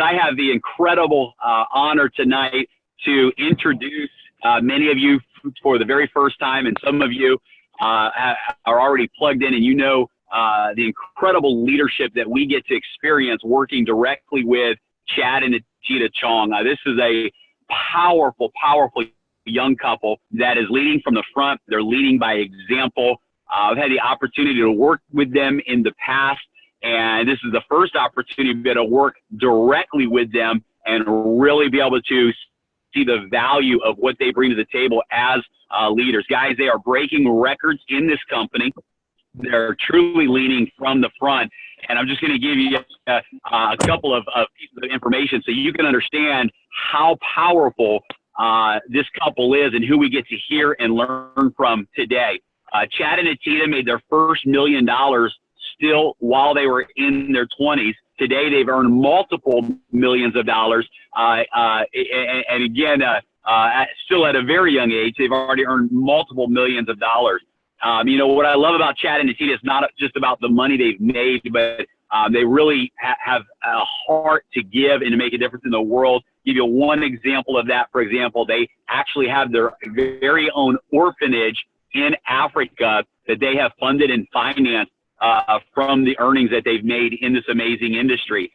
I have the incredible honor tonight to introduce many of you for the very first time, and some of you are already plugged in, and you know the incredible leadership that we get to experience working directly with Chad and Nattida Chong. This is a powerful, powerful young couple that is leading from the front. They're leading by example. I've had the opportunity to work with them in the past, and this is the first opportunity to work directly with them and really be able to see the value of what they bring to the table as leaders. Guys, they are breaking records in this company. They're truly leading from the front. And I'm just going to give you a couple of pieces of information so you can understand how powerful this couple is and who we get to hear and learn from today. Chad and Nattida made their first $1 million still while they were in their 20s. Today, they've earned multiple millions of dollars. And again, still at a very young age, they've already earned multiple millions of dollars. You know, what I love about Chad and Nattida is not just about the money they've made, but they really have a heart to give and to make a difference in the world. Give you one example of that. For example, they actually have their very own orphanage in Africa that they have funded and financed from the earnings that they've made in this amazing industry.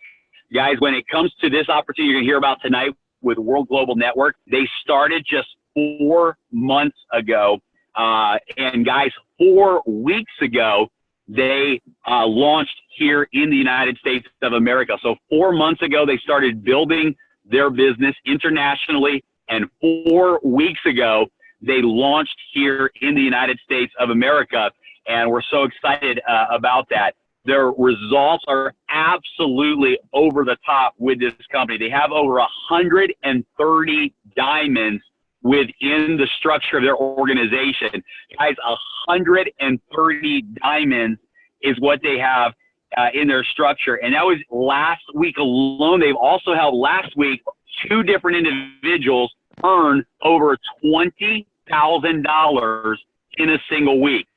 Guys, when it comes to this opportunity you're going to hear about tonight with WORlD Global Network, they started just 4 months ago. And guys, 4 weeks ago, they launched here in the United States of America. So 4 months ago, they started building their business internationally. And 4 weeks ago, they launched here in the United States of America. And we're so excited about that. Their results are absolutely over the top with this company. They have over 130 diamonds within the structure of their organization. Guys, 130 diamonds is what they have in their structure. And that was last week alone. They've also helped last week 2 different individuals earn over $20,000 in a single week.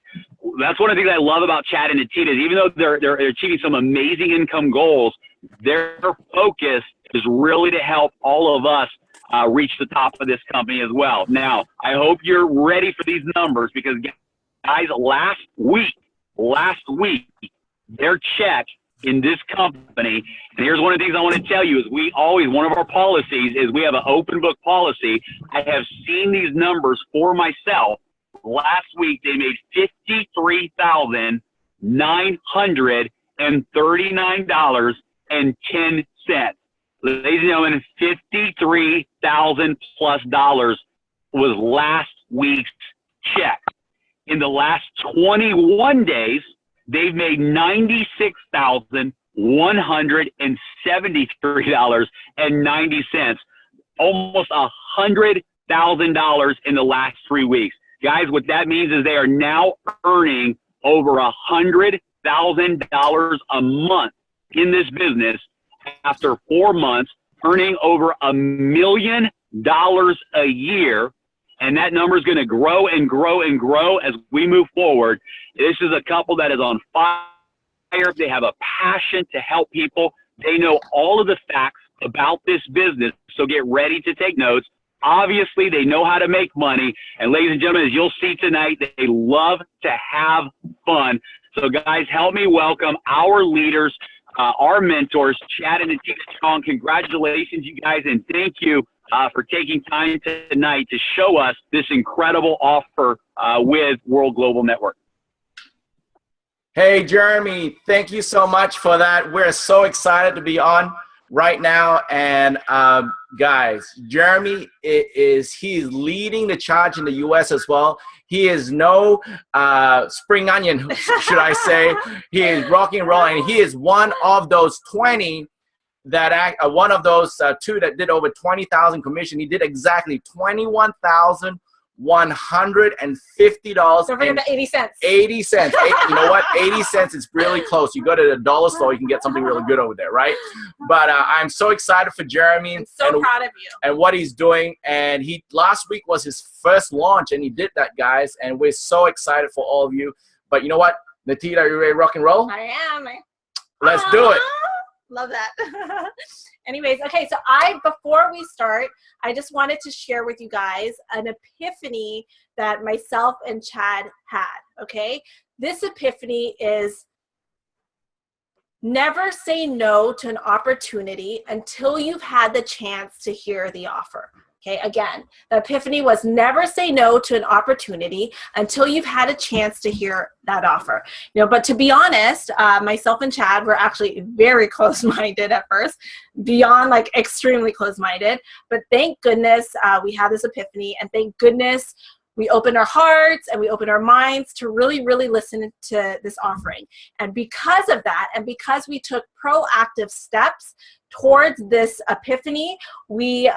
That's one of the things I love about Chad and Nattida is even though they're achieving some amazing income goals, their focus is really to help all of us reach the top of this company as well. Now, I hope you're ready for these numbers because, guys, last week, their check in this company, and here's one of the things I want to tell you is one of our policies is we have an open book policy. I have seen these numbers for myself. Last week, they made $53,939.10. Ladies and gentlemen, $53,000+ was last week's check. In the last 21 days, they've made $96,173.90, almost $100,000 in the last 3 weeks. Guys, what that means is they are now earning over $100,000 a month in this business after 4 months, earning over $1 million a year. And that number is going to grow and grow and grow as we move forward. This is a couple that is on fire. They have a passion to help people. They know all of the facts about this business. So get ready to take notes. Obviously, they know how to make money. And ladies and gentlemen, as you'll see tonight, they love to have fun. So guys, help me welcome our leaders, our mentors, Chad and Nattida Chong. Congratulations, you guys, and thank you for taking time tonight to show us this incredible offer with WORlD Global Network. Hey, Jeremy, thank you so much for that. We're so excited to be on right now. And guys, Jeremy he's leading the charge in the US as well. He is no spring onion, should I say. He is rocking and rolling. And he is one of those 20 that one of those 2 that did over 20,000 commission. He did exactly $21,150. Don't forget the 80 cents. 80 cents. You know what? 80 cents is really close. You go to the dollar store, you can get something really good over there, right? But I'm so excited for Jeremy. I'm so proud of you. And what he's doing. And last week was his first launch, and he did that, guys. And we're so excited for all of you. But you know what? Nattida, are you ready to rock and roll? I am. Let's do it. Love that. Anyways, okay, so before we start, I just wanted to share with you guys an epiphany that myself and Chad had, okay? This epiphany is never say no to an opportunity until you've had the chance to hear the offer. Okay, again, the epiphany was never say no to an opportunity until you've had a chance to hear that offer. You know, but to be honest, myself and Chad were actually very close-minded at first, beyond like extremely close-minded. But thank goodness we had this epiphany, and thank goodness we opened our hearts and we opened our minds to really, really listen to this offering. And because of that, and because we took proactive steps towards this epiphany, we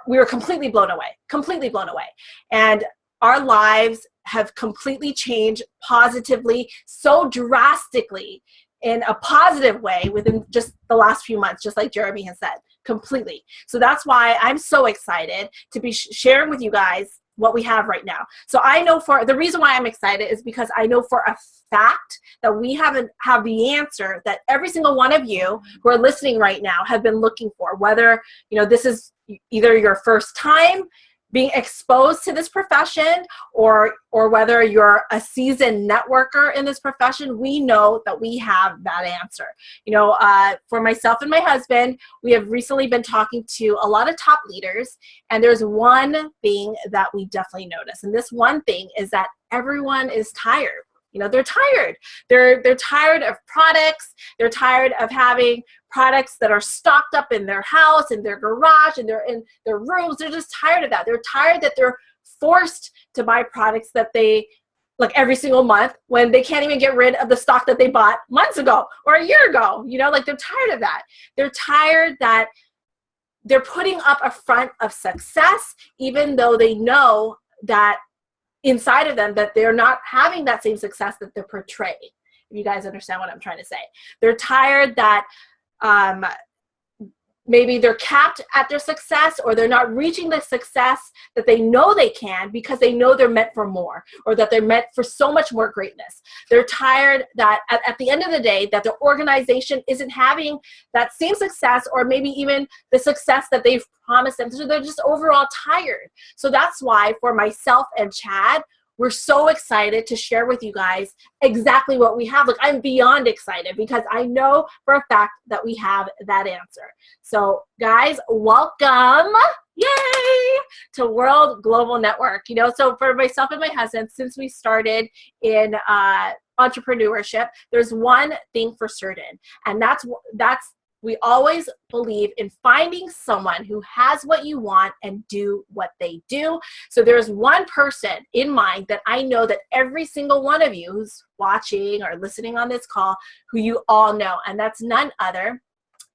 were completely blown away. And our lives have completely changed positively, so drastically, in a positive way within just the last few months, just like Jeremy has said, completely. So that's why I'm so excited to be sharing with you guys what we have right now. So I know the reason why I'm excited is because I know for a fact that we have the answer that every single one of you who are listening right now have been looking for, whether, you know, this is either your first time being exposed to this profession or whether you're a seasoned networker in this profession. We know that we have that answer. You know, for myself and my husband, we have recently been talking to a lot of top leaders, and there's one thing that we definitely notice. And this one thing is that everyone is tired. You know, they're tired. They're tired of products. They're tired of having products that are stocked up in their house, in their garage, and they're in their rooms. They're just tired of that. They're tired that they're forced to buy products that they like every single month when they can't even get rid of the stock that they bought months ago or a year ago. You know, like they're tired of that. They're tired that they're putting up a front of success, even though they know that inside of them that they're not having that same success that they're portraying. If you guys understand what I'm trying to say. They're tired that maybe they're capped at their success, or they're not reaching the success that they know they can because they know they're meant for more, or that they're meant for so much more greatness. They're tired that at the end of the day that their organization isn't having that same success, or maybe even the success that they've promised them. So they're just overall tired. So that's why for myself and Chad, we're so excited to share with you guys exactly what we have. Like, I'm beyond excited because I know for a fact that we have that answer. So guys, welcome, yay, to WORlD Global Network. You know, so for myself and my husband, since we started in entrepreneurship, there's one thing for certain, and that's we always believe in finding someone who has what you want and do what they do. So there's one person in mind that I know that every single one of you who's watching or listening on this call, who you all know, and that's none other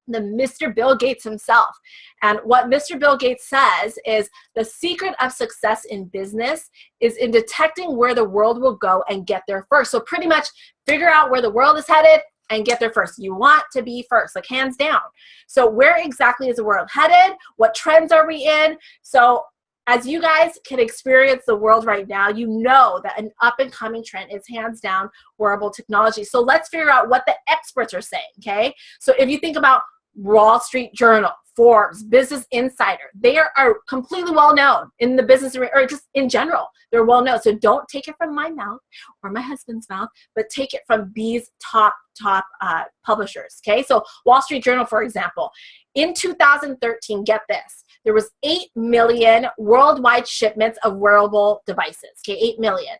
than Mr. Bill Gates himself. And what Mr. Bill Gates says is the secret of success in business is in detecting where the world will go and get there first. So pretty much figure out where the world is headed and get there first. You want to be first, like hands down. So where exactly is the world headed? What trends are we in? So as you guys can experience the world right now, you know that an up and coming trend is hands down wearable technology. So let's figure out what the experts are saying, okay? So if you think about Wall Street Journal, Forbes, Business Insider, they are completely well known in the business or just in general. They're well known. So don't take it from my mouth or my husband's mouth, but take it from these top publishers. Okay, so Wall Street Journal, for example, in 2013, get this, there was 8 million worldwide shipments of wearable devices. Okay, 8 million.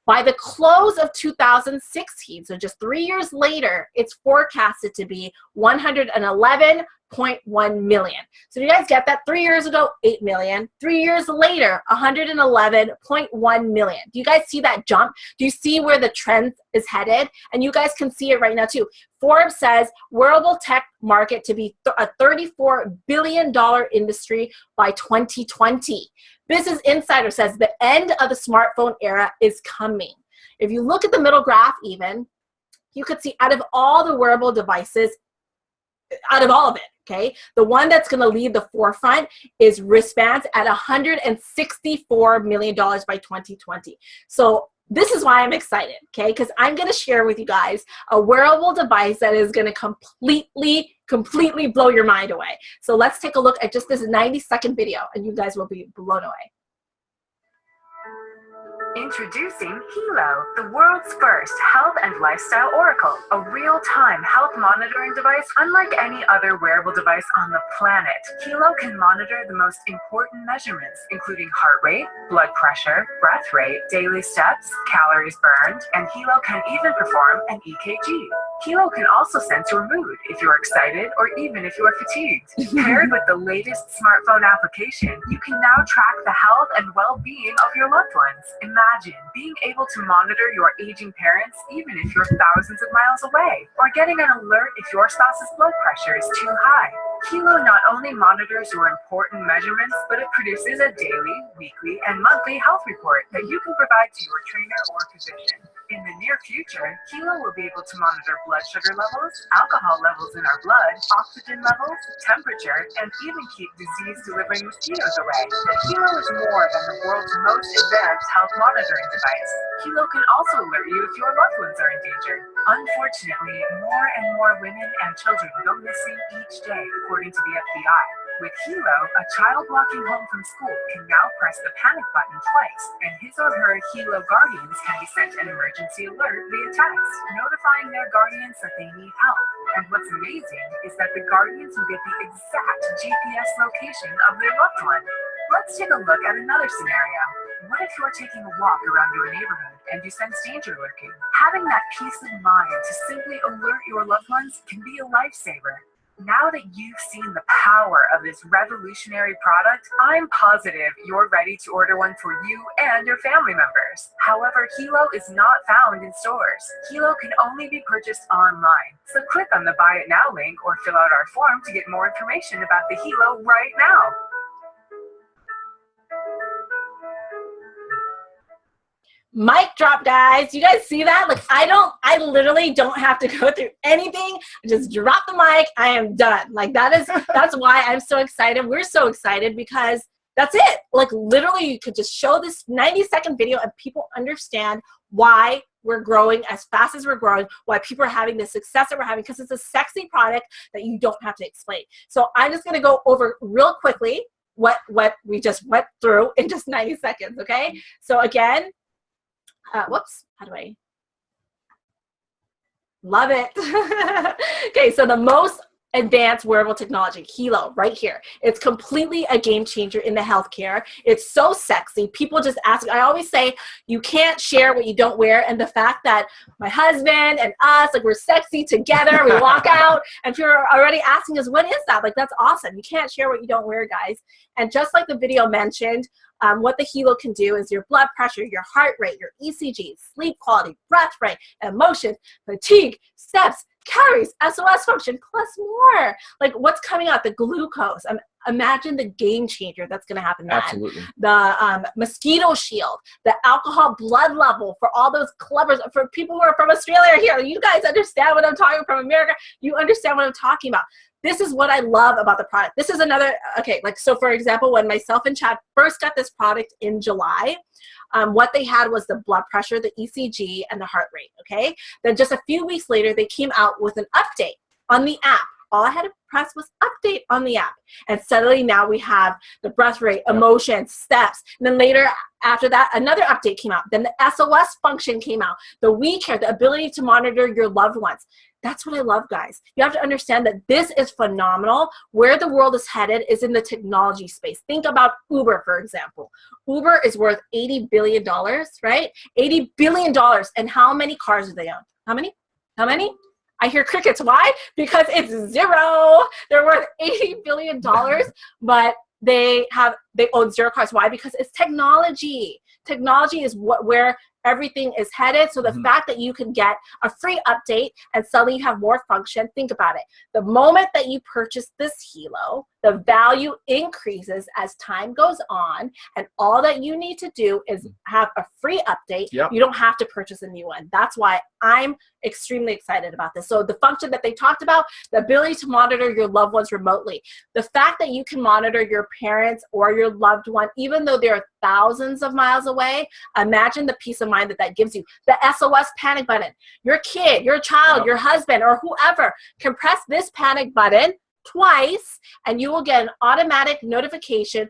By the close of 2016, so just 3 years later, it's forecasted to be 111.1 million. So do you guys get that? 3 years ago, 8 million. 3 years later, 111.1 million. Do you guys see that jump? Do you see where the trend is headed? And you guys can see it right now too. Forbes says wearable tech market to be a $34 billion industry by 2020. Business Insider says the end of the smartphone era is coming. If you look at the middle graph even, you could see out of all the wearable devices, out of all of it, okay, the one that's going to lead the forefront is wristbands at $164 million by 2020. So this is why I'm excited, okay? Because I'm going to share with you guys a wearable device that is going to completely blow your mind away. So let's take a look at just this 90-second video, and you guys will be blown away. Introducing Helo, the world's first health and lifestyle oracle, a real-time health monitoring device unlike any other wearable device on the planet. Helo can monitor the most important measurements, including heart rate, blood pressure, breath rate, daily steps, calories burned, and Helo can even perform an EKG. Helo can also sense your mood if you're excited or even if you are fatigued. Paired with the latest smartphone application, you can now track the health and well-being of your loved ones. Imagine being able to monitor your aging parents even if you're thousands of miles away, or getting an alert if your spouse's blood pressure is too high. Helo not only monitors your important measurements, but it produces a daily, weekly, and monthly health report that you can provide to your trainer or physician. In the near future, Helo will be able to monitor blood sugar levels, alcohol levels in our blood, oxygen levels, temperature, and even keep disease-delivering mosquitoes away. Helo is more than the world's most advanced health monitoring device. Helo can also alert you if your loved ones are in danger. Unfortunately, more and more women and children go missing each day, according to the FBI. With Helo, a child walking home from school can now press the panic button twice, and his or her Helo guardians can be sent an emergency alert via text, notifying their guardians that they need help. And what's amazing is that the guardians will get the exact GPS location of their loved one. Let's take a look at another scenario. What if you're taking a walk around your neighborhood and you sense danger lurking? Having that peace of mind to simply alert your loved ones can be a lifesaver. Now that you've seen the power of this revolutionary product, I'm positive you're ready to order one for you and your family members. However, Helo is not found in stores. Helo can only be purchased online. So click on the Buy It Now link or fill out our form to get more information about the Helo right now. Mic drop, guys. You guys see that? Like, I literally don't have to go through anything. I just drop the mic. I am done. Like, that's why I'm so excited. We're so excited because that's it. Like, literally, you could just show this 90-second video and people understand why we're growing as fast as we're growing, why people are having the success that we're having, because it's a sexy product that you don't have to explain. So I'm just going to go over real quickly what we just went through in just 90 seconds, okay? So again, whoops, how do I? Love it. Okay, so the most advanced wearable technology, Helo, right here. It's completely a game changer in the healthcare. It's so sexy. People just ask, I always say, you can't share what you don't wear. And the fact that my husband and us, like, we're sexy together, we walk out, and people are already asking us, what is that? Like, that's awesome. You can't share what you don't wear, guys. And just like the video mentioned, what the Helo can do is your blood pressure, your heart rate, your ECG, sleep quality, breath rate, emotions, fatigue, steps, calories, SOS function, plus more. Like, what's coming out? The glucose. Imagine the game changer that's going to happen then. Absolutely. The mosquito shield, the alcohol blood level for all those clubbers, for people who are from Australia here. You guys understand what I'm talking about, from America. You understand what I'm talking about. This is what I love about the product. This is another, okay, like, so for example, when myself and Chad first got this product in July, what they had was the blood pressure, the ECG, and the heart rate, okay? Then just a few weeks later, they came out with an update on the app. All I had to press was update on the app. And suddenly now we have the breath rate, emotions, steps. And then later after that, another update came out. Then the SOS function came out. The WeCare, the ability to monitor your loved ones. That's what I love, guys. You have to understand that this is phenomenal. Where the world is headed is in the technology space. Think about Uber, for example. Uber is worth $80 billion, right? $80 billion. And how many cars do they own? How many? How many? I hear crickets. Why? Because it's zero. They're worth $80 billion, but they own zero cars. Why? Because it's technology. Technology is where everything is headed. So the fact that you can get a free update and suddenly you have more function, think about it. The moment that you purchase this Helo, the value increases as time goes on, and all that you need to do is have a free update. Yep. You don't have to purchase a new one. That's why I'm extremely excited about this. So the function that they talked about, the ability to monitor your loved ones remotely, the fact that you can monitor your parents or your loved one, even though they're thousands of miles away, imagine the peace of mind mind that that gives you. The SOS panic button. Your kid, your child, your husband, or whoever can press this panic button twice, and you will get an automatic notification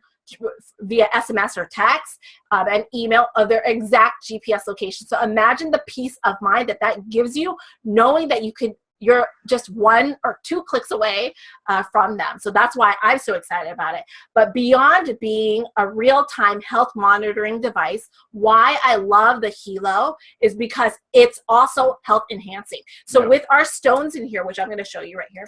via SMS or text and email of their exact GPS location. So imagine the peace of mind that that gives you, knowing that you're just 1 or 2 clicks away from them. So that's why I'm so excited about it. But beyond being a real-time health monitoring device, why I love the Helo is because it's also health enhancing. So with our stones in here, which I'm going to show you right here.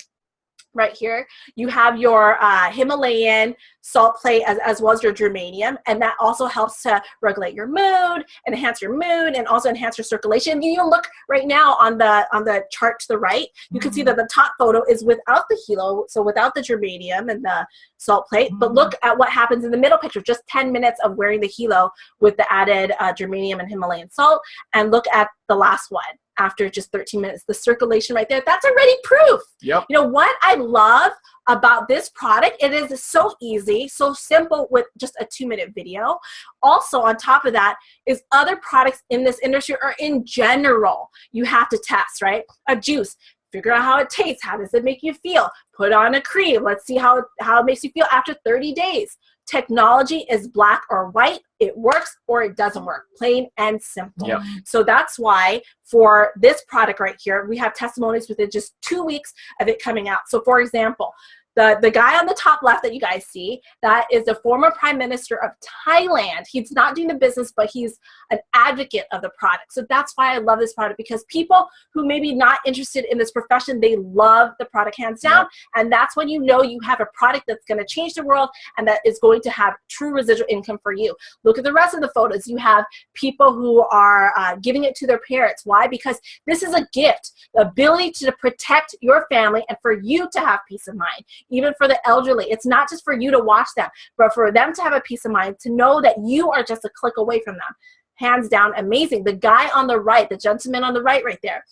Right here, you have your Himalayan salt plate as well as your germanium, and that also helps to regulate your mood, enhance your mood, and also enhance your circulation. You look right now on the chart to the right, you can see that the top photo is without the Helo, so without the germanium and the salt plate. But look at what happens in the middle picture, just 10 minutes of wearing the Helo with the added germanium and Himalayan salt, and look at the last one. After just 13 minutes, the circulation right there, that's already proof. Yep. You know what I love about this product? It is so easy, so simple with just a 2-minute video. Also, on top of that is other products in this industry or in general, you have to test, right? A juice, figure out how it tastes. How does it make you feel? Put on a cream. Let's see how it makes you feel after 30 days. Technology is black or white. It works or it doesn't work, plain and simple. Yep. So that's why for this product right here, we have testimonies within just 2 weeks of it coming out. So for example, the guy on the top left that you guys see, that is the former Prime Minister of Thailand. He's not doing the business, but he's an advocate of the product. So that's why I love this product, because people who may be not interested in this profession, they love the product hands down. Yeah. And that's when you know you have a product that's going to change the world and that is going to have true residual income for you. Look at the rest of the photos. You have people who are giving it to their parents. Why? Because this is a gift, the ability to protect your family and for you to have peace of mind. Even for the elderly, it's not just for you to watch them, but for them to have a peace of mind, to know that you are just a click away from them. Hands down, amazing. The guy on the right, the gentleman on the right there,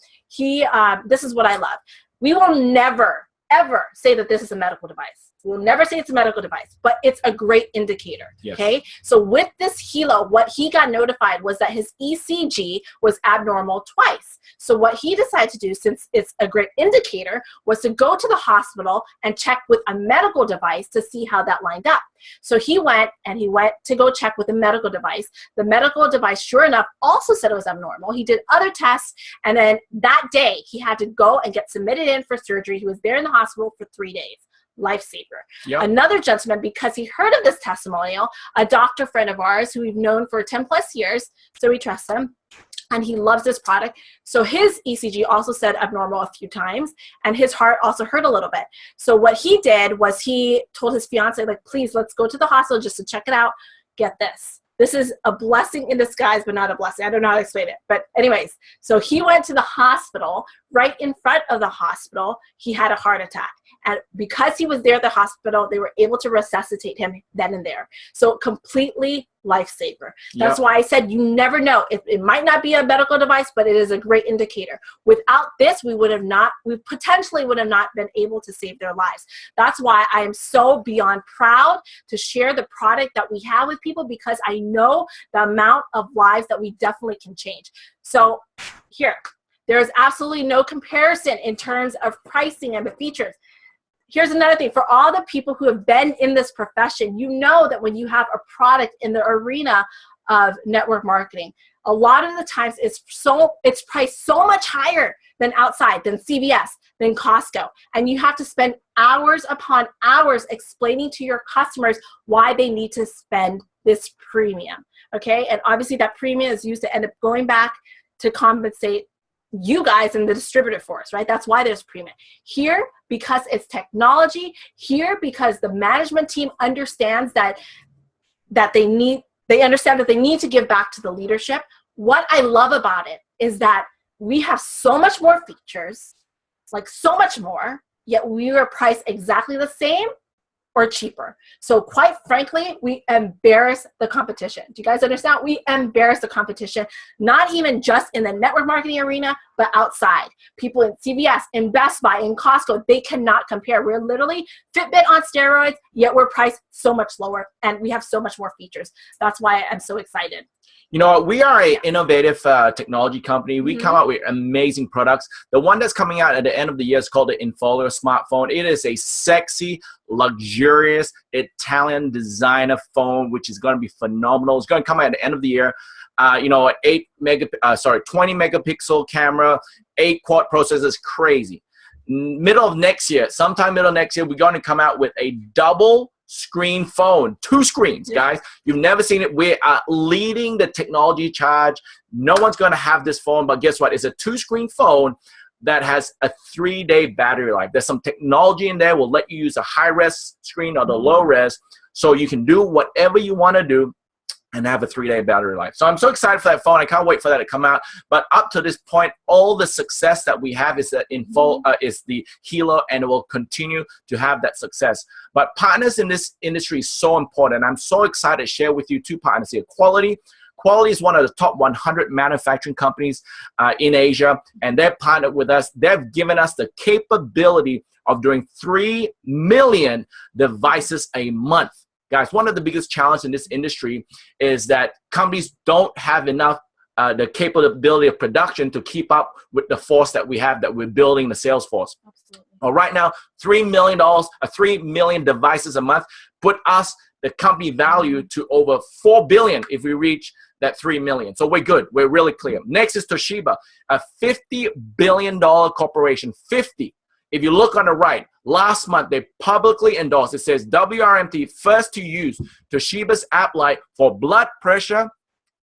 this is what I love. We will never, ever say that this is a medical device. We'll never say it's a medical device, but it's a great indicator, okay? So with this Helo, what he got notified was that his ECG was abnormal twice. So what he decided to do, since it's a great indicator, was to go to the hospital and check with a medical device to see how that lined up. So he went to go check with a medical device. The medical device, sure enough, also said it was abnormal. He did other tests, and then that day, he had to go and get submitted in for surgery. He was there in the hospital for 3 days. Lifesaver. Yep. Another gentleman, because he heard of this testimonial, a doctor friend of ours who we've known for 10 plus years, so we trust him, and he loves this product. So his ECG also said abnormal a few times, and his heart also hurt a little bit. So what he did was he told his fiance, like, please, let's go to the hospital just to check it out. Get this. This is a blessing in disguise, but not a blessing. I don't know how to explain it. But anyways, so he went to the hospital. Right in front of the hospital, he had a heart attack. And because he was there at the hospital, they were able to resuscitate him then and there. So completely lifesaver. That's why I said you never know. It might not be a medical device, but it is a great indicator. Without this, we potentially would have not been able to save their lives. That's why I am so beyond proud to share the product that we have with people, because I know the amount of lives that we definitely can change. So here, there is absolutely no comparison in terms of pricing and the features. Here's another thing. For all the people who have been in this profession, you know that when you have a product in the arena of network marketing, a lot of the times it's priced so much higher than outside, than CVS, than Costco. And you have to spend hours upon hours explaining to your customers why they need to spend this premium, okay? And obviously that premium is used to end up going back to compensate you guys in the distributor force, right? That's why there's premium. Here, because it's technology. Here, because the management team understands that they understand that they need to give back to the leadership. What I love about it is that we have so much more features, like so much more, yet we are priced exactly the same or cheaper. So quite frankly, we embarrass the competition. Do you guys understand? We embarrass the competition, not even just in the network marketing arena, but outside. People in CVS, in Best Buy, in Costco, they cannot compare. We're literally Fitbit on steroids, yet we're priced so much lower, and we have so much more features. That's why I'm so excited. You know, we are an innovative technology company. We come out with amazing products. The one that's coming out at the end of the year is called the Infolio smartphone. It is a sexy, luxurious Italian designer phone, which is going to be phenomenal. It's going to come out at the end of the year. You know, 20 megapixel camera, 8-quad processor is crazy. Middle of next year, sometime middle of next year, we're going to come out with a double screen phone, 2 screens, guys. You've never seen it. We are leading the technology charge. No one's going to have this phone, but guess what? It's a 2-screen phone that has a 3-day battery life. There's some technology in there. We'll let you use a high-res screen or the low-res, so you can do whatever you want to do and have a 3-day battery life. So I'm so excited for that phone. I can't wait for that to come out. But up to this point, all the success that we have is is the Helo, and it will continue to have that success. But partners in this industry is so important. I'm so excited to share with you 2 partners here. Quality is one of the top 100 manufacturing companies in Asia, and they've partnered with us. They've given us the capability of doing 3 million devices a month. Guys, one of the biggest challenges in this industry is that companies don't have enough the capability of production to keep up with the force that we have, that we're building the sales force. Absolutely. Well, right now, $3 million, 3 million devices a month put us, the company value, to over 4 billion if we reach that 3 million. So we're good. We're really clear. Next is Toshiba, a $50 billion corporation. 50. If you look on the right, last month they publicly endorsed, it says WRMT first to use Toshiba's App Lite for blood pressure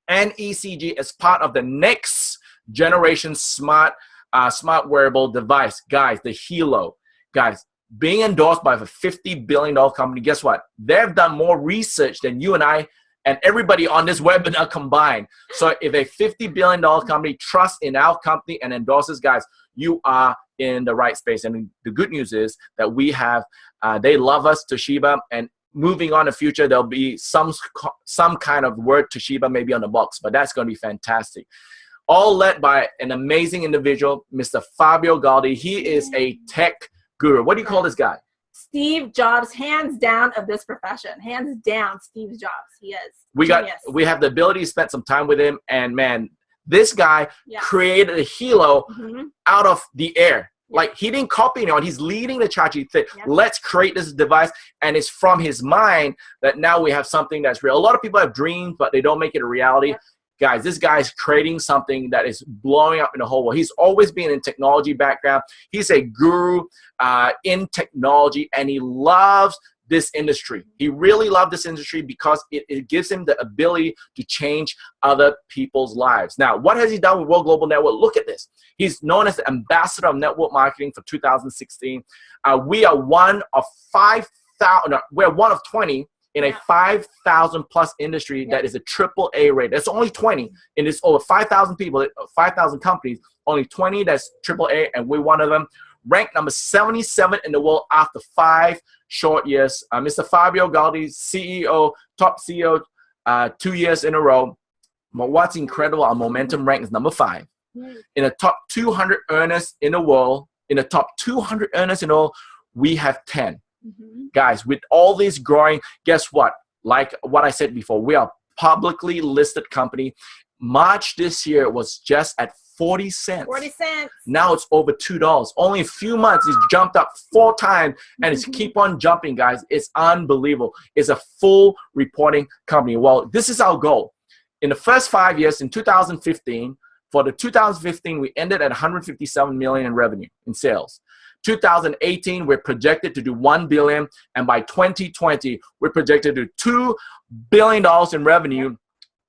and ECG as part of the next generation smart wearable device. Guys, the Helo. Guys, being endorsed by a $50 billion company, guess what? They've done more research than you and I and everybody on this webinar combined. So if a $50 billion company trusts in our company and endorses, guys, you are in the right space. And the good news is that we have, they love us, Toshiba, and moving on in the future, there'll be some kind of word Toshiba maybe on the box, but that's going to be fantastic. All led by an amazing individual, Mr. Fabio Galdi. He is a tech guru. What do you call this guy? Steve Jobs, hands down, of this profession. Hands down, Steve Jobs. He is. We have the ability to spend some time with him, and man, this guy created a Helo out of the air. Like, he didn't copy anyone. He's leading the charge. He said, let's create this device. And it's from his mind that now we have something that's real. A lot of people have dreams, but they don't make it a reality. Guys, this guy's creating something that is blowing up in the whole world. He's always been in technology background. He's a guru in technology, and he loves this industry. He really loved this industry because it gives him the ability to change other people's lives. Now, what has he done with WORlD Global Network? Look at this. He's known as the ambassador of network marketing for 2016. We are one of 5,000. We're one of 20 in a 5,000 plus industry that is a AAA rate. There's only 20 in this over 5,000 people, 5,000 companies. Only 20 that's AAA, and we're one of them. Ranked number 77 in the world after 5 short years. Mr. Fabio Galdi, CEO, top CEO, 2 years in a row. But what's incredible, our momentum rank is number 5. In the top 200 earners in the world, we have 10. Guys, with all this growing, guess what? Like what I said before, we are a publicly listed company. March this year was just at 40 cents. 40 cents. Now it's over $2. Only a few months, it's jumped up 4 times, and it's keep on jumping, guys. It's unbelievable. It's a full reporting company. Well, this is our goal. In the first 5 years, in 2015, for the 2015, we ended at 157 million in revenue, in sales. 2018, we're projected to do 1 billion, and by 2020, we're projected to do $2 billion in revenue,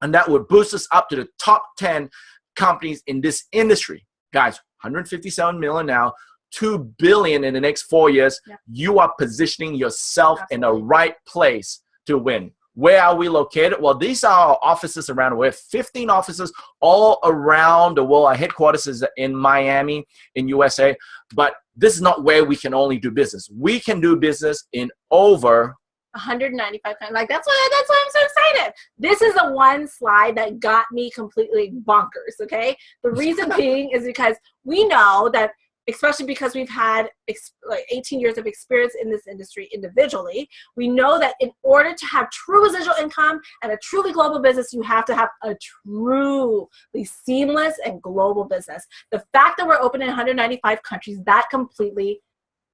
and that would boost us up to the top 10 companies in this industry. Guys, 157 million now, 2 billion in the next 4 years. You are positioning yourself in the right place to win. Where are we located? Well, these are our offices around the world. 15 offices all around the world. Our headquarters is in Miami, in USA. But this is not where we can only do business. We can do business in over 195 countries. Like, that's why I'm so excited. This is the one slide that got me completely bonkers, okay? The reason being is because we know that especially because we've had like 18 years of experience in this industry individually, we know that in order to have true residual income and a truly global business, you have to have a truly seamless and global business. The fact that we're open in 195 countries, that completely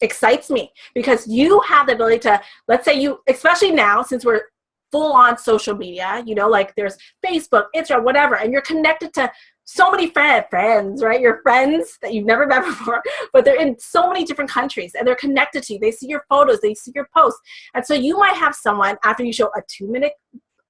excites me, because you have the ability to, let's say you, especially now since we're full on social media, you know, like there's Facebook, Instagram, whatever, and you're connected to so many friends, right? Your friends that you've never met before, but they're in so many different countries and they're connected to you. They see your photos, they see your posts. And so you might have someone, after you show a 2-minute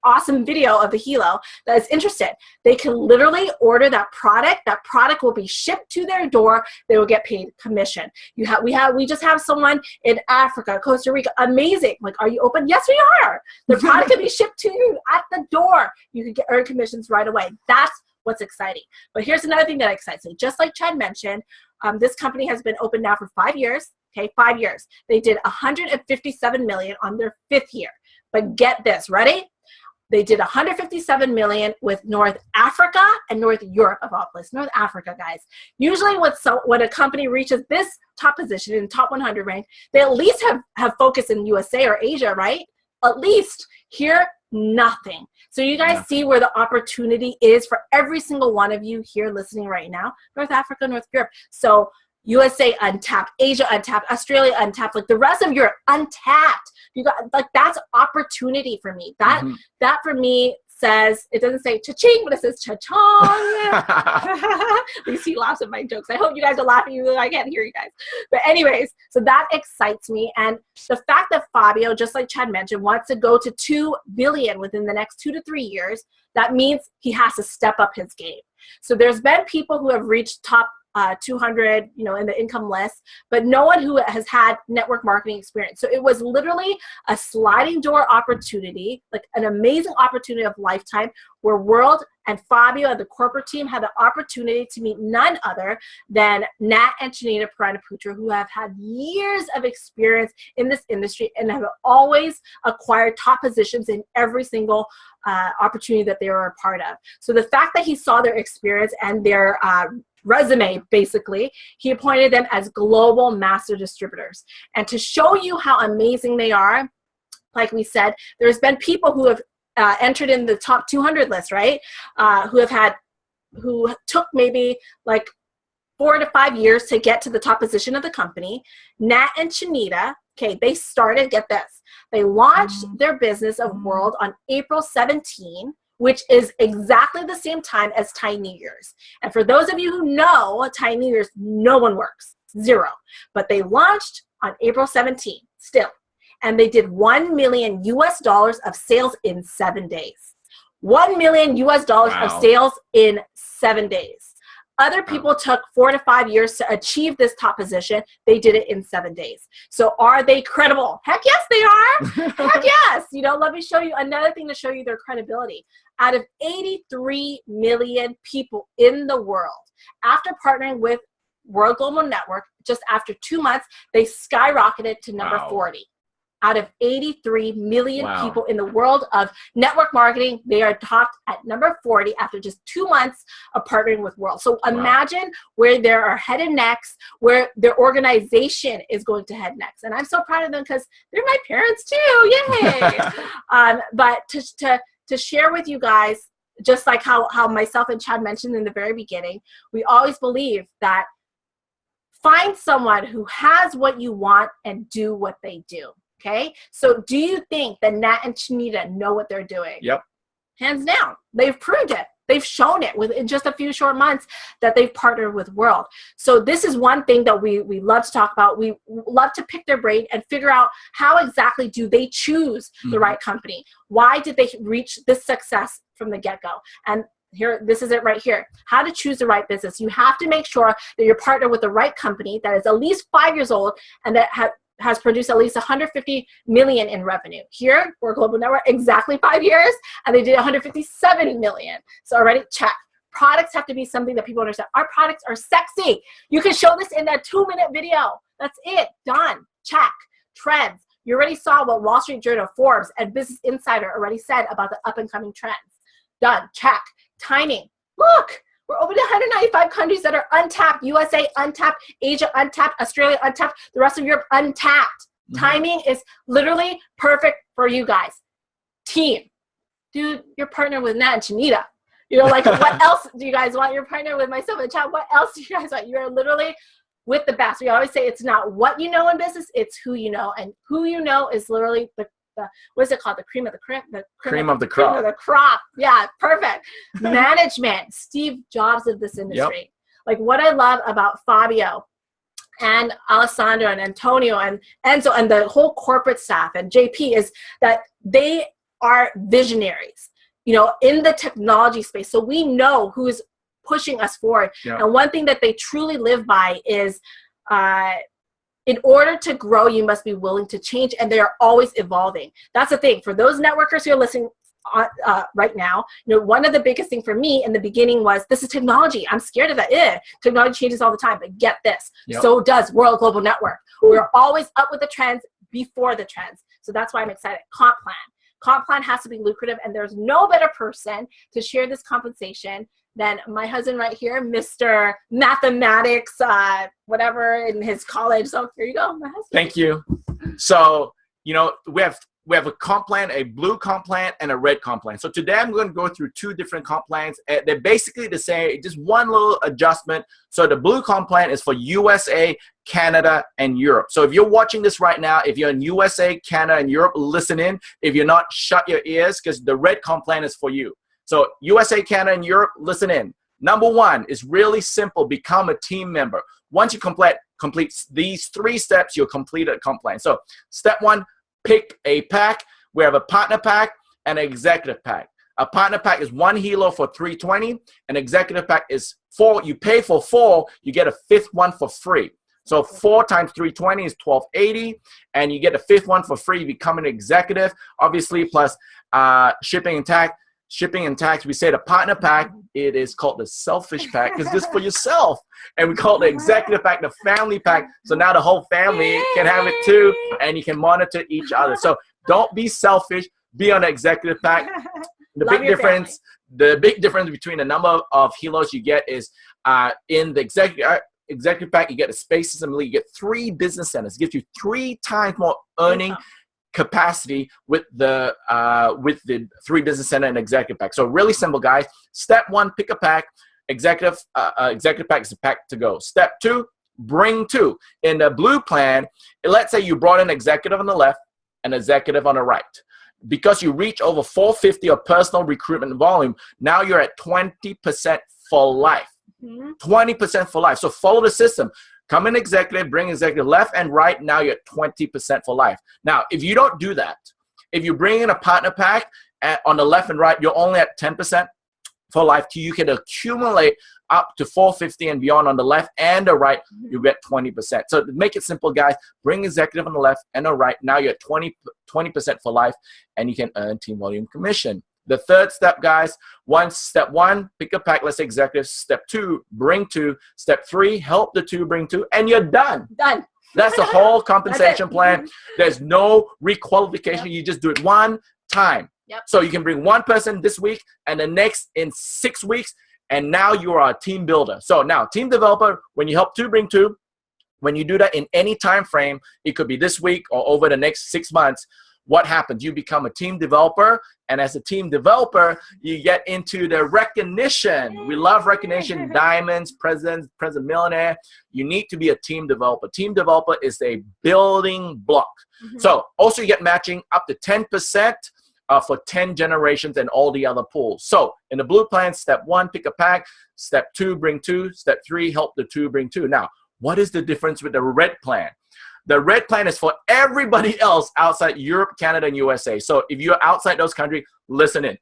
awesome video of the Helo that is interested, they can literally order that product. That product will be shipped to their door. They will get paid commission. We just have someone in Africa, Costa Rica, amazing. Like, are you open? Yes, we are. The product can be shipped to you at the door. You can earn commissions right away. That's what's exciting. But here's another thing that excites me. Just like Chad mentioned, this company has been open now for 5 years. Okay, 5 years. They did 157 million on their 5th year. But get this, ready? They did 157 million with North Africa and North Europe of all places. North Africa, guys. Usually when a company reaches this top position in the top 100 rank, they at least have focus in USA or Asia, right? At least. Here, nothing. So you guys see where the opportunity is for every single one of you here listening right now. North Africa, North Europe. So USA untapped, Asia untapped, Australia untapped, like the rest of Europe untapped. You got, like, that's opportunity for me. That for me says, it doesn't say cha-ching, but it says cha-chong. At least he laughs at my jokes. I hope you guys are laughing, even though I can't hear you guys. But anyways, so that excites me. And the fact that Fabio, just like Chad mentioned, wants to go to 2 billion within the next 2 to 3 years, that means he has to step up his game. So there's been people who have reached top 200, you know, in the income list, but no one who has had network marketing experience. So it was literally a sliding door opportunity, like an amazing opportunity of lifetime, where WORlD and Fabio and the corporate team had the opportunity to meet none other than Nat and Nattida, who have had years of experience in this industry and have always acquired top positions in every single opportunity that they were a part of. So the fact that he saw their experience and their resume, basically, he appointed them as global master distributors. And to show you how amazing they are, like we said, there's been people who have entered in the top 200 list, right? Who took maybe like 4 to 5 years to get to the top position of the company. Nat and Nattida, okay, they started, get this, they launched their business of WORlD on April 17, which is exactly the same time as Thai New Year's. And for those of you who know, Thai New Year's, no one works, 0. But they launched on April 17 still. And they did $1 million of sales in 7 days. $1 million of sales in 7 days. Other people took 4 to 5 years to achieve this top position. They did it in 7 days. So are they credible? Heck yes, they are. Heck yes. You know, let me show you another thing to show you their credibility. Out of 83 million people in the world, after partnering with WORlD Global Network, just after 2 months, they skyrocketed to number 40. Out of 83 million people in the world of network marketing, they are topped at number 40 after just 2 months of partnering with WORlD. So imagine where they are headed next, where their organization is going to head next. And I'm so proud of them because they're my parents too. Yay! But to share with you guys, just like how myself and Chad mentioned in the very beginning, we always believe that find someone who has what you want and do what they do. Okay, so do you think that Nat and Nattida know what they're doing? Yep. Hands down. They've proved it. They've shown it within just a few short months that they've partnered with WORlD. So this is one thing that we love to talk about. We love to pick their brain and figure out how exactly do they choose the right company? Why did they reach this success from the get-go? And here, this is it right here. How to choose the right business. You have to make sure that you're partnered with the right company that is at least 5 years old and that has produced at least 150 million in revenue. Here, WORlD Global Network, exactly 5 years, and they did 157 million. So already, check. Products have to be something that people understand. Our products are sexy. You can show this in that 2-minute video. That's it. Done. Check. Trends. You already saw what Wall Street Journal, Forbes, and Business Insider already said about the up-and-coming trends. Done. Check. Timing. Look. We're open to 195 countries that are untapped. USA untapped, Asia untapped, Australia untapped, the rest of Europe untapped. Timing is literally perfect for you guys. Team. Dude, you're partnered with Nat and Nattida. You know, like, what else do you guys want? You're partnered with myself in chat. What else do you guys want? You're literally with the best. We always say it's not what you know in business, it's who you know. And who you know is literally the what is it called? The cream of the crop? The cream of the crop. Cream of the crop. Yeah, perfect. Management, Steve Jobs of this industry. Yep. Like, what I love about Fabio and Alessandro and Antonio and Enzo and the whole corporate staff and JP is that they are visionaries, you know, in the technology space. So we know who's pushing us forward. Yeah. And one thing that they truly live by is in order to grow, you must be willing to change, and they are always evolving. That's the thing. For those networkers who are listening right now, you know, one of the biggest thing for me in the beginning was, this is technology. I'm scared of that. Technology changes all the time, but get this. Yep. So does WORlD Global Network. We're always up with the trends before the trends. So that's why I'm excited. Comp plan. Comp plan has to be lucrative, and there's no better person to share this compensation than my husband right here, Mr. Mathematics, whatever, in his college. So here you go, my husband. Thank you. So, you know, we have a comp plan, a blue comp plan, and a red comp plan. So today I'm going to go through two different comp plans. They're basically the same, just one little adjustment. So the blue comp plan is for USA, Canada, and Europe. So if you're watching this right now, if you're in USA, Canada, and Europe, listen in. If you're not, shut your ears, because the red comp plan is for you. So USA, Canada, and Europe, listen in. Number one is really simple. Become a team member. Once you complete these 3 steps, you'll complete a comp plan. So step 1, pick a pack. We have a partner pack and an executive pack. A partner pack is 1 Helo for $320. An executive pack is 4. You pay for 4, you get a 5th one for free. So 4 times 320 is $1,280, and you get a 5th one for free. You become an executive, obviously, plus shipping and tax. Shipping and tax, we say the partner pack, it is called the selfish pack because this is for yourself. And we call it the executive pack, the family pack. So now the whole family can have it too, and you can monitor each other. So don't be selfish, be on the executive pack. The big difference between the number of Helos you get is in the executive pack, you get a space system, you get 3 business centers. It gives you 3 times more earning capacity with the 3 business center and executive pack. So really simple, guys. Step 1, pick a pack. Executive pack is a pack to go. Step 2, bring 2. In the blue plan, let's say you brought an executive on the left and executive on the right. Because you reach over 450 of personal recruitment volume, now you're at 20% for life. 20% for life. So follow the system. Come in executive, bring executive left and right, now you're at 20% for life. Now, if you don't do that, if you bring in a partner pack on the left and right, you're only at 10% for life. You can accumulate up to 450 and beyond on the left and the right, you get 20%. So to make it simple, guys, bring executive on the left and the right, now you're at 20% for life, and you can earn team volume commission. The third step, guys, step 1, pick a pack, let's say executive. Step 2, bring 2. Step 3, help the 2 bring 2, and you're done. Done. That's the whole compensation plan. There's no requalification. You just do it one time. Yep. So you can bring 1 person this week and the next in 6 weeks, and now you are a team builder. So now, team developer, when you help 2 bring 2, when you do that in any time frame, it could be this week or over the next 6 months, what happens? You become a team developer, and as a team developer, you get into the recognition. We love recognition, diamonds, president millionaire. You need to be a team developer. Team developer is a building block. So also you get matching up to 10% for 10 generations and all the other pools. So in the blue plan, step 1, pick a pack. Step 2, bring 2. Step 3, help the 2 bring 2. Now, what is the difference with the red plan? The red plan is for everybody else outside Europe, Canada, and USA. So if you're outside those countries, listen in.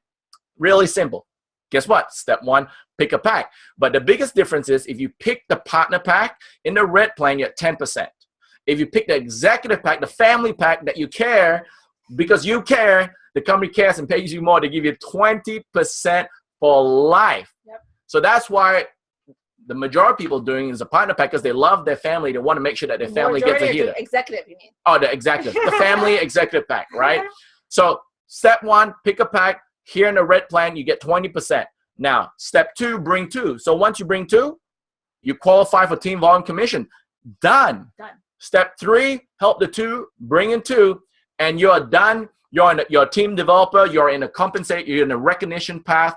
Really simple. Guess what? Step 1, pick a pack. But the biggest difference is if you pick the partner pack, in the red plan, you're at 10%. If you pick the executive pack, the family pack that you care, because you care, the company cares and pays you more, they give you 20% for life. Yep. So that's why the majority of people doing is a partner pack because they love their family. They want to make sure that their family gets a healer. Executive, you mean? Oh, the executive. The family executive pack, right? So step 1, pick a pack. Here in the red plan, you get 20%. Now, step 2, bring 2. So once you bring 2, you qualify for team volume commission. Done. Step 3, help the 2, bring in 2, and you're done. You're a team developer. You're in a recognition path,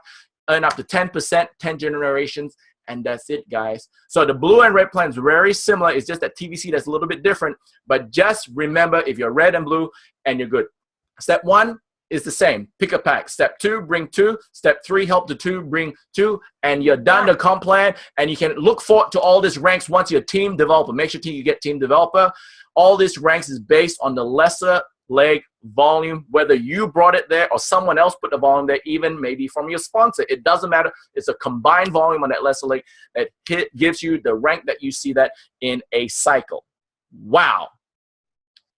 earn up to 10%, 10 generations, and that's it, guys. So the blue and red plan is very similar. It's just that TVC that's a little bit different. But just remember, if you're red and blue, and you're good. Step 1 is the same. Pick a pack. Step 2, bring 2. Step 3, help the 2, bring 2, and you're done the comp plan. And you can look forward to all these ranks once you're team developer. Make sure you get team developer. All these ranks is based on the lesser leg volume, whether you brought it there or someone else put the volume there, even maybe from your sponsor. It doesn't matter. It's a combined volume on that lesser leg that gives you the rank that you see that in a cycle. Wow.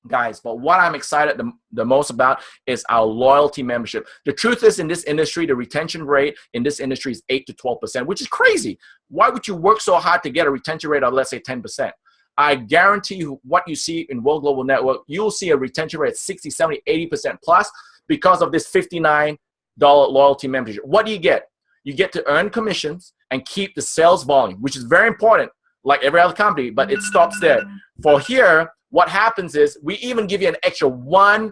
Guys, but what I'm excited the most about is our loyalty membership. The truth is, in this industry, the retention rate in this industry is 8 to 12%, which is crazy. Why would you work so hard to get a retention rate of, let's say, 10%? I guarantee you what you see in WORlD Global Network, you'll see a retention rate of 60, 70, 80% plus because of this $59 loyalty membership. What do you get? You get to earn commissions and keep the sales volume, which is very important, like every other company, but it stops there. For here, what happens is we even give you an extra 1%.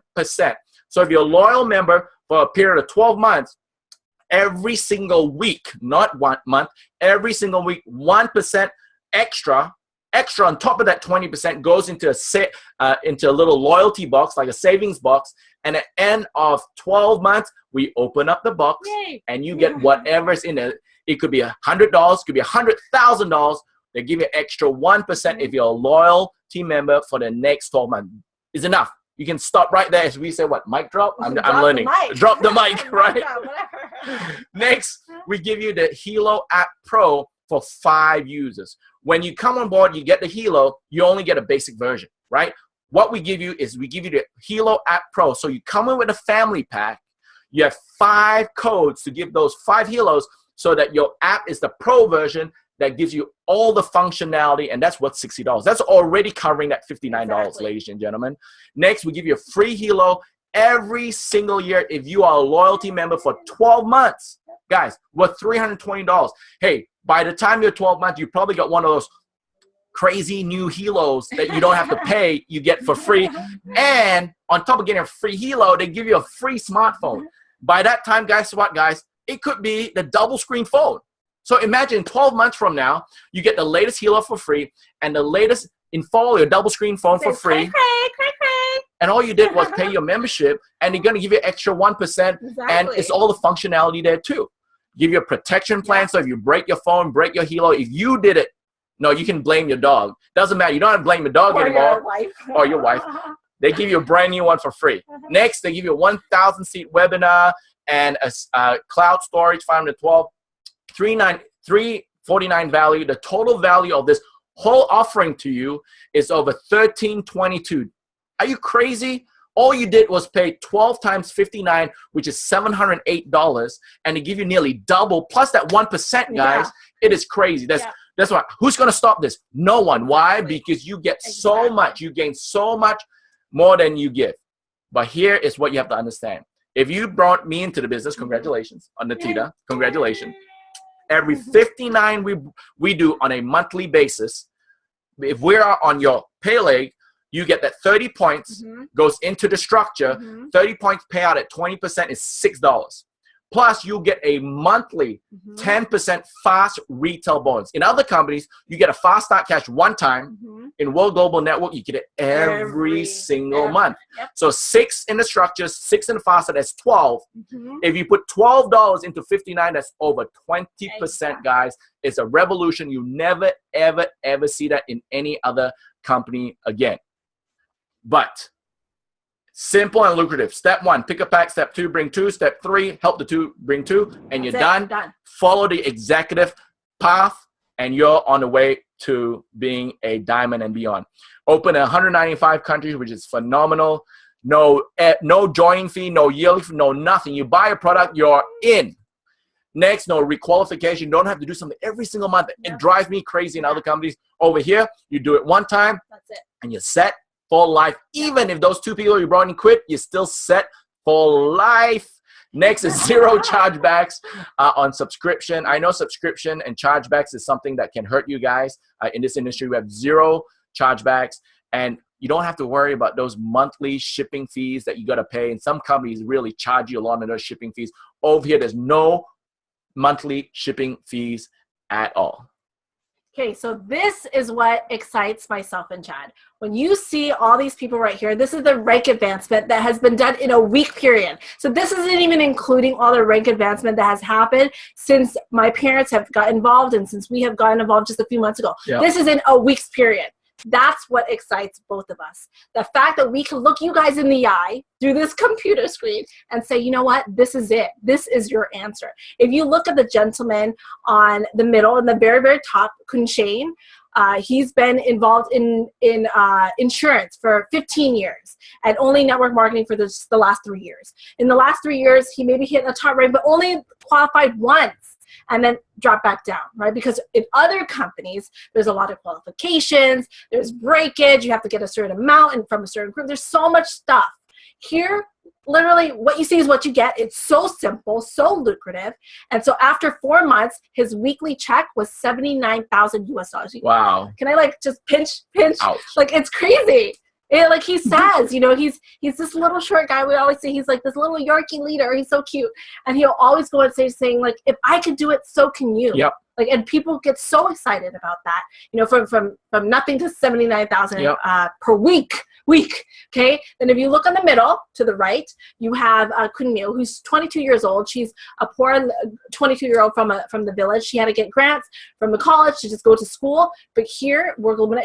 So if you're a loyal member for a period of 12 months, every single week, not 1 month, every single week, 1% extra on top of that 20% goes into a little loyalty box, like a savings box. And at the end of 12 months, we open up the box. Yay. And you get whatever's in it. It could be $100, it could be $100,000. They give you extra 1% if you're a loyal team member for the next 12 months. Is enough. You can stop right there. As we say, what, mic drop? I'm learning. Drop the mic, right? Next, we give you the Helo App Pro for 5 users. When you come on board, you get the Helo, you only get a basic version, right? What we give you is we give you the Helo App Pro. So you come in with a family pack. You have 5 codes to give those 5 Helos so that your app is the Pro version that gives you all the functionality, and that's worth $60. That's already covering that $59, ladies and gentlemen. Next, we give you a free Helo every single year if you are a loyalty member for 12 months. Guys, worth $320. Hey, by the time you're 12 months, you probably got one of those crazy new Helos that you don't have to pay, you get for free. And on top of getting a free Helo, they give you a free smartphone. By that time, guys, what, guys? It could be the double screen phone. So imagine 12 months from now, you get the latest Helo for free and the latest Infolio double screen phone for free. And all you did was pay your membership, and they're going to give you extra 1%, and it's all the functionality there too. Give you a protection plan, so if you break your phone, break your Helo, if you did it, no, you can blame your dog. Doesn't matter. You don't have to blame your dog anymore. Or your wife. They give you a brand new one for free. Next, they give you a 1,000-seat webinar and a cloud storage, 512, $349 value. The total value of this whole offering to you is over $1,322. Are you crazy? All you did was pay 12 times 59, which is $708, and they give you nearly double, plus that 1%, guys. Yeah. It is crazy. That's why. Who's going to stop this? No one. Why? Because you get so much. You gain so much more than you give. But here is what you have to understand. If you brought me into the business, congratulations on Nattida. Congratulations. Every 59 we do on a monthly basis, if we are on your pay leg, you get that 30 points goes into the structure. 30 points payout at 20% is $6. Plus, you'll get a monthly 10% fast retail bonus. In other companies, you get a fast start cash one time. In WORlD Global Network, you get it every single month. So 6 in the structure, 6 in the fast start, that's 12. If you put $12 into 59, that's over 20%, guys. It's a revolution. You never, ever, ever see that in any other company again. But simple and lucrative. Step 1, pick a pack. Step 2, bring 2. Step 3, help the 2, bring 2. And you're done. Follow the executive path, and you're on the way to being a diamond and beyond. Open in 195 countries, which is phenomenal. No joining fee, no yearly fee, no nothing. You buy a product, you're in. Next, no requalification. You don't have to do something every single month. It drives me crazy in other companies. Over here, you do it one time, and you're set for life. Even if those 2 people you brought in quit, you're still set for life. Next is 0 chargebacks on subscription. I know subscription and chargebacks is something that can hurt you guys. In this industry, we have 0 chargebacks, and you don't have to worry about those monthly shipping fees that you got to pay. And some companies really charge you a lot of those shipping fees. Over here, there's no monthly shipping fees at all. Okay, so this is what excites myself and Chad. When you see all these people right here, this is the rank advancement that has been done in a week period. So this isn't even including all the rank advancement that has happened since my parents have got involved and since we have gotten involved just a few months ago. Yep. This is in a week's period. That's what excites both of us. The fact that we can look you guys in the eye through this computer screen and say, you know what, this is it. This is your answer. If you look at the gentleman on the middle and the very, very top, Kun Shane, he's been involved in insurance for 15 years and only network marketing for the last 3 years. In the last 3 years, he maybe hit a top rank, but only qualified once. And then drop back down, right? Because in other companies, there's a lot of qualifications, there's breakage, you have to get a certain amount and from a certain group. There's so much stuff. Here, literally, what you see is what you get. It's so simple, so lucrative. And so after 4 months, his weekly check was $79,000 US. Wow. Can I like just pinch? Ouch. Like, it's crazy. Like he says, you know, he's this little short guy. We always say he's like this little Yorkie leader. He's so cute. And he'll always go and say, saying like, if I could do it, so can you. Yep. Like, and people get so excited about that, you know, from nothing to 79,000 per week. Okay. Then if you look on the middle to the right, you have Kun Miu, who's 22 years old. She's a poor 22-year-old from the village. She had to get grants from the college to just go to school. But here,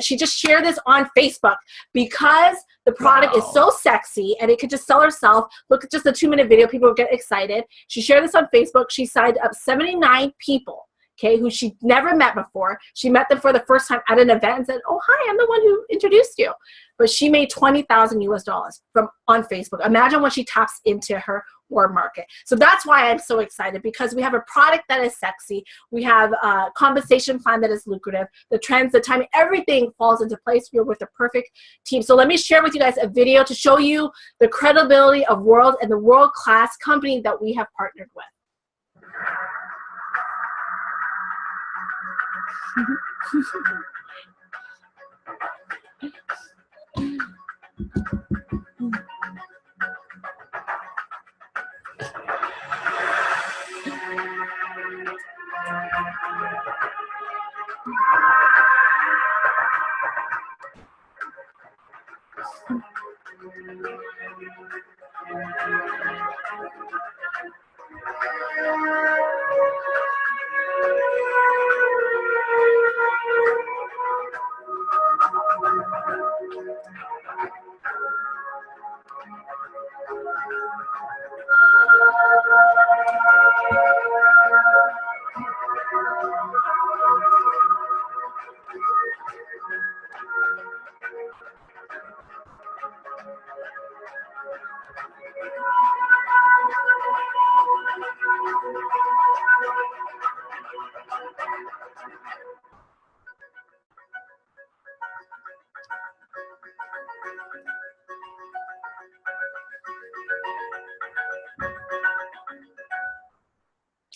she just shared this on Facebook because the product is so sexy and it could just sell herself. Look at just the 2-minute video. People will get excited. She shared this on Facebook. She signed up 79 people. Okay, who she never met before. She met them for the first time at an event and said, oh, hi, I'm the one who introduced you. But she made $20,000 US on Facebook. Imagine when she taps into her WORlD market. So that's why I'm so excited, because we have a product that is sexy. We have a compensation plan that is lucrative. The trends, the timing, everything falls into place. We're with the perfect team. So let me share with you guys a video to show you the credibility of WORlD and the world-class company that we have partnered with.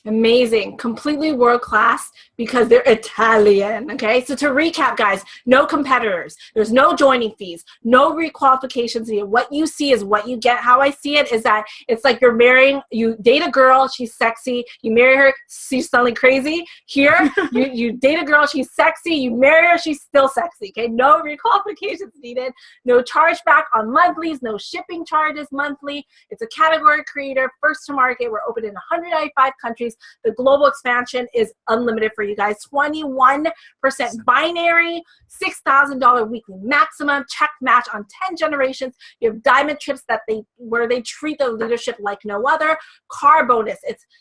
Amazing, completely world-class because they're Italian, okay? So to recap, guys, no competitors. There's no joining fees, no requalifications. What you see is what you get. How I see it is that it's like you date a girl, she's sexy, you marry her, she's suddenly crazy. Here, you date a girl, she's sexy, you marry her, she's still sexy, okay? No requalifications needed, no chargeback on monthlies, no shipping charges monthly. It's a category creator, first to market. We're open in 195 countries. The global expansion is unlimited for you guys. 21% binary, $6,000 weekly maximum, check match on 10 generations. You have diamond trips where they treat the leadership like no other. Car bonus.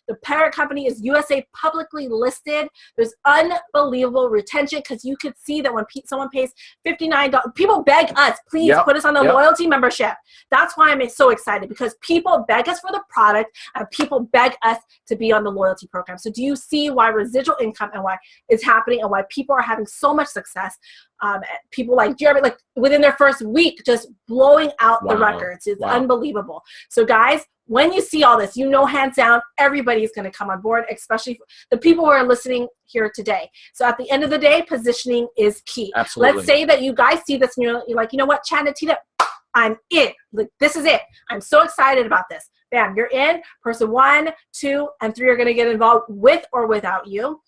The parent company is USA publicly listed. There's unbelievable retention because you could see that when someone pays $59, people beg us, please put us on the loyalty membership. That's why I'm so excited, because people beg us for the product and people beg us to be on the loyalty loyalty program. So do you see why residual income and why it's happening and why people are having so much success? People like Jeremy, like within their first week, just blowing out the records. It's unbelievable. So guys, when you see all this, you know, hands down, everybody's going to come on board, especially the people who are listening here today. So at the end of the day, positioning is key. Absolutely. Let's say that you guys see this and you're like, you know what, Chad, Nattida, I'm in. Like, this is it. I'm so excited about this. Bam, you're in. Person 1, 2, and 3 are going to get involved with or without you.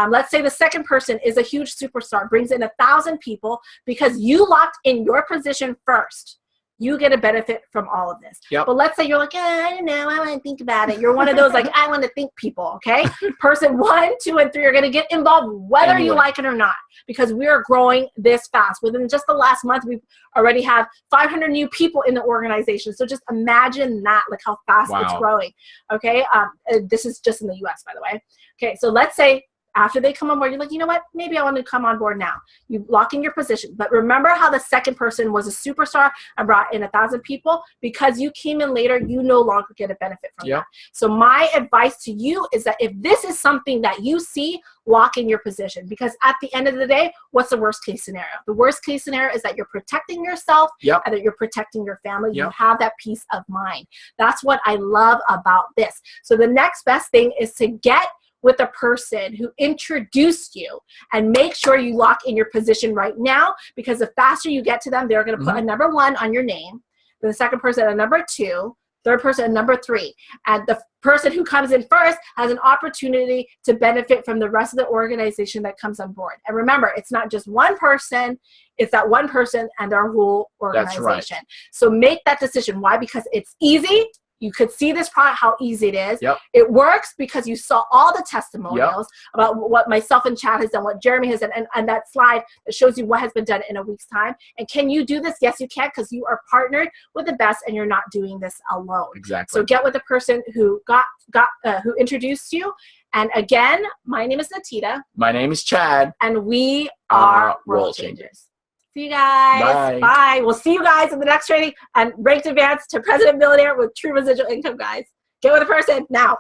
Let's say the second person is a huge superstar, brings in 1,000 people because you locked in your position first. You get a benefit from all of this. Yep. But let's say you're like, I don't know, I want to think about it. You're one of those like, I want to think people, okay? Person 1, 2, and 3 are going to get involved whether you like it or not, because we are growing this fast. Within just the last month, we already have 500 new people in the organization. So just imagine that, like how fast it's growing, okay? This is just in the US, by the way. Okay, so let's say after they come on board, you're like, you know what? Maybe I want to come on board now. You lock in your position. But remember how the second person was a superstar and brought in 1,000 people? Because you came in later, you no longer get a benefit from that. So my advice to you is that if this is something that you see, lock in your position. Because at the end of the day, what's the worst case scenario? The worst case scenario is that you're protecting yourself and that you're protecting your family. You have that peace of mind. That's what I love about this. So the next best thing is to get with a person who introduced you and make sure you lock in your position right now, because the faster you get to them, they're going to put a number 1 on your name, then the second person a number 2, third person a number 3. And the person who comes in first has an opportunity to benefit from the rest of the organization that comes on board. And remember, it's not just one person, it's that one person and their whole organization. That's right. So make that decision. Why? Because it's easy. You could see this product, how easy it is. It works because you saw all the testimonials about what myself and Chad has done, what Jeremy has done, and that slide that shows you what has been done in a week's time. And can you do this? Yes, you can, because you are partnered with the best and you're not doing this alone. Exactly. So get with the person who who introduced you. And again, my name is Nattida. My name is Chad. And we are World Changers. See you guys. Bye. Bye. We'll see you guys in the next training and Ranked Advance to President Millionaire with True Residual Income, guys. Get with a person now.